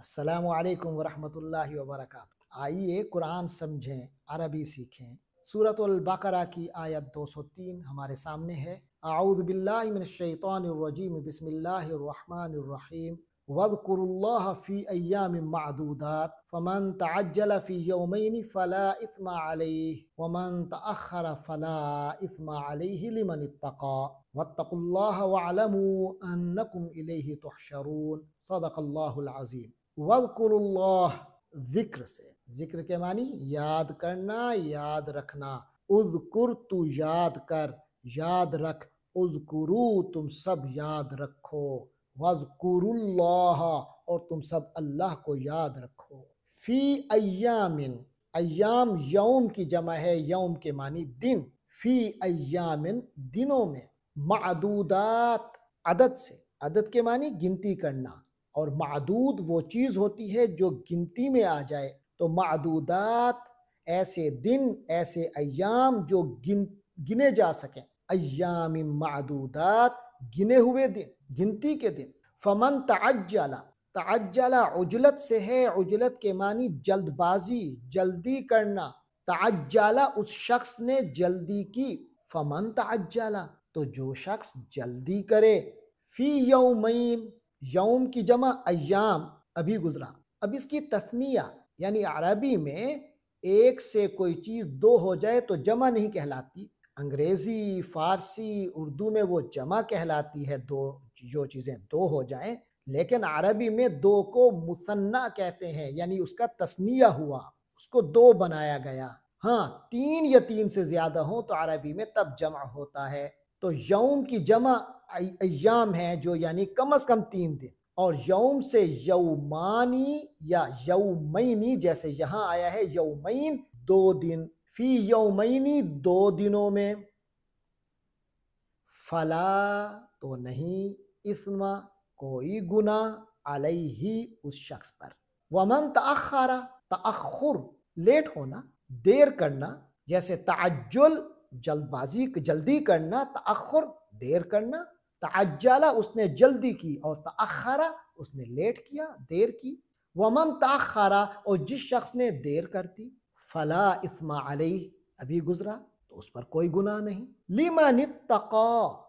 अस्सलामु अलैकुम वरहमतुल्लाहि वबरकातुहू। आइए कुरान समझें, अरबी सीखें। सूरतुल बकरा की आयत 203 हमारे सामने है। अऊज़ु बिल्लाहि मिनश शैतानिर रजीम, बिस्मिल्लाहिर रहमानिर रहीम। वज़्कुरुल्लाह फ़ी अय्यामिन मअदूदात फ़मन तअज्जल फ़ी यौमैनि फ़ला इस्मा अलैहि वमन तअख़्ख़र फ़ला इस्मा अलैहि लिमन इत्तक़ा वत्तक़ुल्लाह वअलमू अन्नकुम इलैहि तुहशरून। सदक़ल्लाहुल अज़ीम। वज़्कुरुल्लाह, जिक्र से, जिक्र के मानी याद करना, याद रखना। उज़्कुर, तू याद कर, याद रख। उज़्कुरू, तुम सब याद रखो। वज़्कुरुल्लाह, और तुम सब अल्लाह को याद रखो। फ़ी अय्यामिन, अय्याम यौम की जमा है, यौम के मानी दिन। फ़ी अय्यामिन, दिनों में। मअदूदात, अदद से, अदद के मानी गिनती करना, और मादूद वो चीज़ होती है जो गिनती में आ जाए। तो मादूदात, ऐसे दिन, ऐसे अय्याम जो गिने जा सकें। अय्याम मादूदात, गिने हुए दिन, गिनती के दिन। फमन तअज्जला, तअज्जला उजलत से है, उजलत के मानी जल्दबाजी, जल्दी करना। तअज्जला, उस शख्स ने जल्दी की। फमन तअज्जला, तो जो शख्स जल्दी करे। फी यौमैन, यौम की जमा अय्याम, अभी गुजरा। अब इसकी तस्निया यानी अरबी में एक से कोई चीज़ दो हो जाए तो जमा नहीं कहलाती। अंग्रेज़ी, फ़ारसी, उर्दू में वो जमा कहलाती है, दो, जो चीज़ें दो हो जाएं। लेकिन अरबी में दो को मुसन्ना कहते हैं, यानी उसका तस्निया हुआ, उसको दो बनाया गया। हाँ, तीन या तीन से ज़्यादा हो तो अरबी में तब जमा होता है। तो यौम की जमा अय्याम है, जो यानी कम से कम 3 दिन। और यौम से यौमानी या यौमैनी, जैसे यहाँ आया है यौमैन, 2 दिन। फी यौमैनी, 2 दिनों में। फला, तो नहीं, इस्मा, कोई गुना, अलैहि, उस शख्स पर। वमन तअख़्ख़रा, तअख़्ख़ुर, लेट होना, देर करना, जैसे तअज्जुल, जल्दबाजी, जल्दी करना। तअख़्ख़ुर, देर करना। तअज्जला, उसने जल्दी की, और तअख़्ख़रा, उसने लेट किया, देर की। वमन तअख़्ख़रा, और जिस शख्स ने देर कर दी। फला इस्मा अलैहि, अभी गुजरा, तो उस पर कोई गुनाह नहीं। लिमन इत्तक़ा,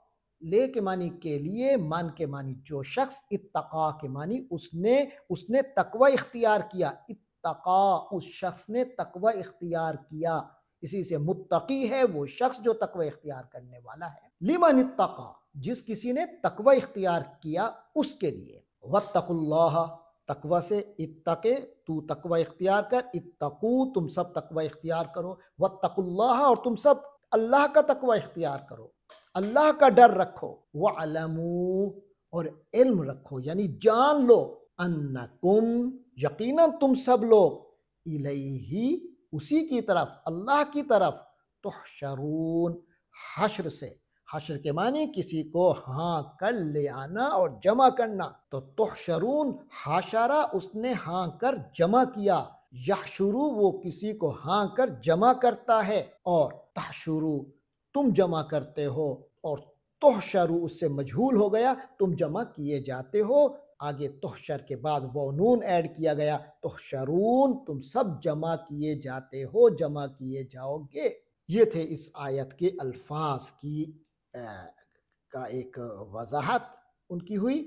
ले के मानी के लिए, मन के मानी जो शख्स, इत्तक़ा के मानी उसने तकवा इख्तियार किया। इत्तक़ा, उस शख्स ने तकवा इख्तियार किया। इसी से मुत्तकी है वो शख्स जो तकवा इख्तियार करने वाला है। लिमन इत्तक़ा, जिस किसी ने तकवा इख्तियार किया उसके लिए। वत्तकुल्लाह, तकवा से इत्तके, तू तकवा इख्तियार कर। इत्तकू, तुम सब तकवा इख्तियार करो। वत्तकुल्लाह, और तुम सब अल्लाह का तकवा इख्तियार करो, अल्लाह का डर रखो। वअलमू, और इल्म रखो, यानी जान लो। अन्नकुम, यकीनन तुम सब लोग, इलैहि, उसी की तरफ, अल्लाह की तरफ, तुहशरून, हश्र से, हश्र के मानी किसी को हाँ कर ले आना और जमा करना। तो तुहशरून, हाशरा, उसने हाँ कर जमा किया। यहशुरू, वो किसी को हाँ कर जमा करता है। और तहशुरू, तुम जमा करते हो। और तुहशरू, उससे मजहूल हो गया, तुम जमा किए जाते हो। आगे तुहशर के बाद वो नून ऐड किया गया। तुहशरून, तुम सब जमा किए जाते हो, जमा किए जाओगे। ये थे इस आयत के अल्फाज की का एक वजाहत उनकी हुई।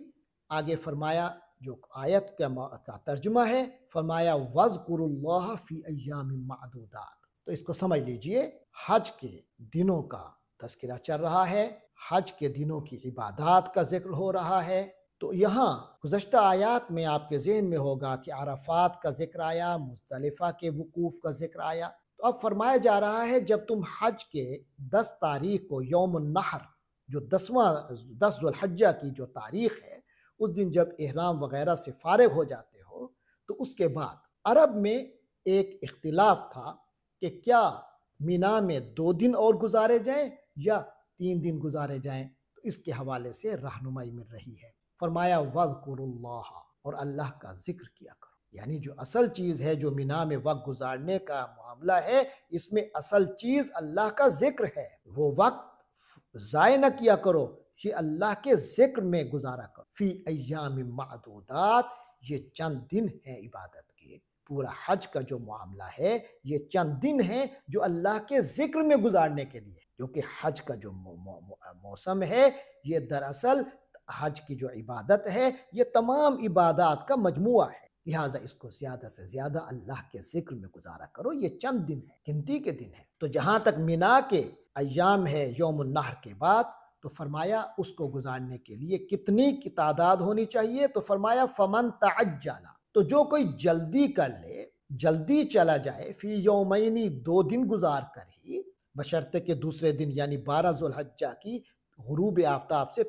आगे फरमाया, जो आयत का तर्जुमा है, फरमाया वज़्कुरुल्लाह फ़ी अय्यामिन मअदूदात। तो इसको समझ लीजिए, हज के दिनों का तज़किरा चल रहा है, हज के दिनों की इबादत का जिक्र हो रहा है। तो यहाँ गुज़श्ता आयात में आपके ज़हन में होगा कि अरफात का जिक्र आया, मुज़दलिफ़ा के वकूफ़ का जिक्र आया। तो अब फरमाया जा रहा है, जब तुम हज के 10 तारीख को, यौमुन नहर, जो 10 ज़ुल्हिज्जा की जो तारीख है, उस दिन जब इहराम वगैरह से फारिग हो जाते हो, तो उसके बाद अरब में एक इख्तिलाफ था कि क्या मिना में 2 दिन और गुजारे जाएं या 3 दिन गुजारे जाएं। तो इसके हवाले से रहनुमाई मिल रही है। फरमाया वज़्कुरुल्लाह, और अल्लाह का जिक्र किया करो। यानी जो असल चीज़ है, जो मिना में वक्त गुजारने का मामला है, इसमें असल चीज़ अल्लाह का जिक्र है। वो वक्त ज़ाय न किया करो, ये अल्लाह के जिक्र में गुजारा करो। फ़ी अय्यामिन मअदूदात, یہ چند دن ہیں عبادت کے، پورا حج کا جو معاملہ ہے یہ چند دن ہیں جو اللہ کے ذکر میں گزارنے کے لیے، کیونکہ حج کا جو موسم ہے یہ دراصل حج کی جو عبادت ہے یہ تمام عبادات کا مجموعہ ہے، لہٰذا اس کو زیادہ سے زیادہ اللہ کے ذکر میں گزارا کرو۔ یہ چند دن ہے، گنتی کے دن ہیں۔ تو جہاں تک مینا کے ایام ہے یوم النحر کے بعد، تو فرمایا اس کو گزارنے کے لیے کتنی کی تعداد ہونی چاہیے؟ تو فرمایا فمن تعجل، تو جو کوئی جلدی کر لے، جلدی چلا جائے، فی یومینی 2 دن گزار کر ہی، بشرطے کہ دوسرے دن یعنی 12 ذوالحجہ کی غروب آفتاب سے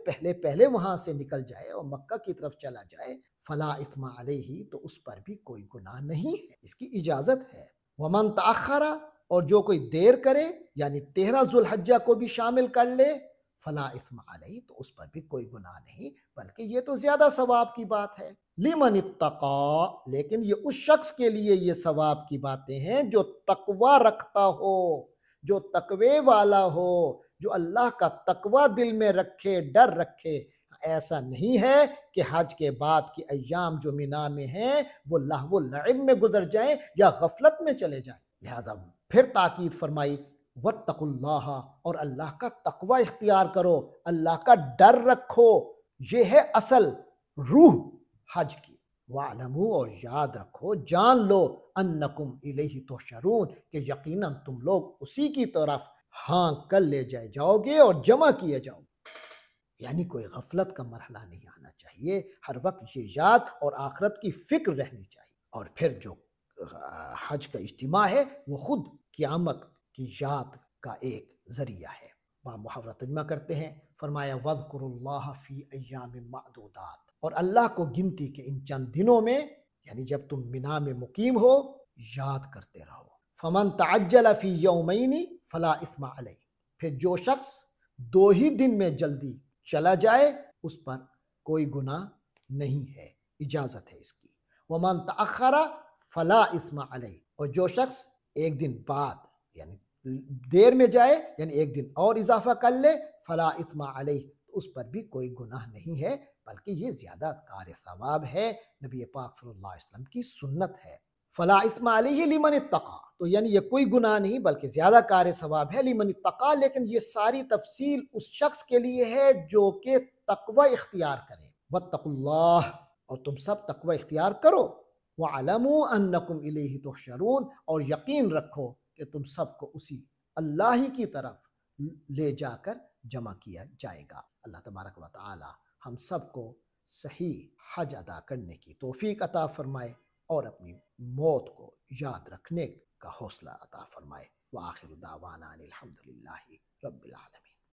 پہلے وہاں سے نکل جائے اور مکہ کی طرف چلا جائے، فلا اثم علیہ، تو اس پر بھی کوئی گناہ نہیں ہے، اس کی اجازت ہے۔ ومن تاخر، اور جو کوئی دیر کرے یعنی 13 ذوالحجہ کو بھی شامل کر لے، فلا اثم علیہ، تو اس پر بھی کوئی گناہ نہیں، بلکہ یہ تو زیادہ ثواب کی بات ہے۔ لمن اتقى، لیکن یہ اس شخص کے لیے یہ ثواب کی باتیں ہیں جو تقوی رکھتا ہو، جو تقوی والا ہو، جو اللہ کا تقوی دل میں رکھے، ڈر رکھے۔ ایسا نہیں ہے کہ حج کے بعد کے ایام جو مینا میں ہیں وہ لہو و لعب میں گزر جائیں یا غفلت میں چلے جائیں، لہذا پھر تاکید فرمائی واتقوا اللہ، اور اللہ کا تقوی اختیار کرو، اللہ کا ڈر رکھو، یہ ہے اصل روح حج کی۔ وَاعْلَمُوا، اور یاد رکھو، جان لو، انکم الیہ تحشرون، کہ یقیناً تم لوگ اسی کی طرف ہانک کر لے جاؤ گے اور جمع کیے جاؤ گے، یعنی کوئی غفلت کا مرحلہ نہیں آنا چاہیے، ہر وقت یہ یاد اور آخرت کی فکر رہنی چاہیے۔ اور پھر جو حج کا اجتماع ہے وہ خود قیامت کی یاد کا ایک ذریعہ ہے۔ محاورہ ترجمہ کرتے ہیں، فرمایا وَاذْكُرُوا اللَّهَ فِي أَيَّامٍ مَّعْدُودَاتٍ، اور اللہ کو گنتی کے ان چند دنوں میں، یعنی جب تم مینا میں مقیم ہو، یاد کرتے رہو۔ فَمَن تَعَجَّلَ فِي يَوْمَيْنِ فَلَا إِثْمَ عَلَيْهِ، پھر جو شخص 2 ہی دن میں جلدی چلا جائے اس پر کوئی گناہ نہیں ہے، اجازت ہے اس کی۔ وَمَن تَأَخَّرَ فَلَا إِثْمَ عَلَيْهِ، اور جو شخص 1 دن بعد یعنی دیر میں جائے، یعنی 1 دن اور اضافہ کر لے، فلا اثم علیہ، تو اس پر بھی کوئی گناہ نہیں ہے، بلکہ یہ زیادہ کار ثواب ہے، نبی پاک صلی اللہ علیہ وسلم کی سنت ہے۔ فلا اثم علیہ لمن اتقى، تو یعنی یہ کوئی گناہ نہیں بلکہ زیادہ کار ثواب ہے لمن اتقى، لیکن یہ ساری تفصیل اس شخص کے لیے ہے جو کہ تقوی اختیار کرے۔ واتقوا اللہ، اور تم سب تقوی اختیار کرو۔ وَاعْلَمُوا أَنَّكُمْ إِلَيْهِ تُحْشَرُونَ، اور یقین رکھو کہ تم سب کو اسی اللہ ہی کی طرف لے جا کر جمع کیا جائے گا۔ اللہ تبارک و تعالی ہم سب کو صحیح حج ادا کرنے کی توفیق عطا فرمائے اور اپنی موت کو یاد رکھنے کا حوصلہ عطا فرمائے۔ وآخر دعوانا الحمد للہ رب العالمین۔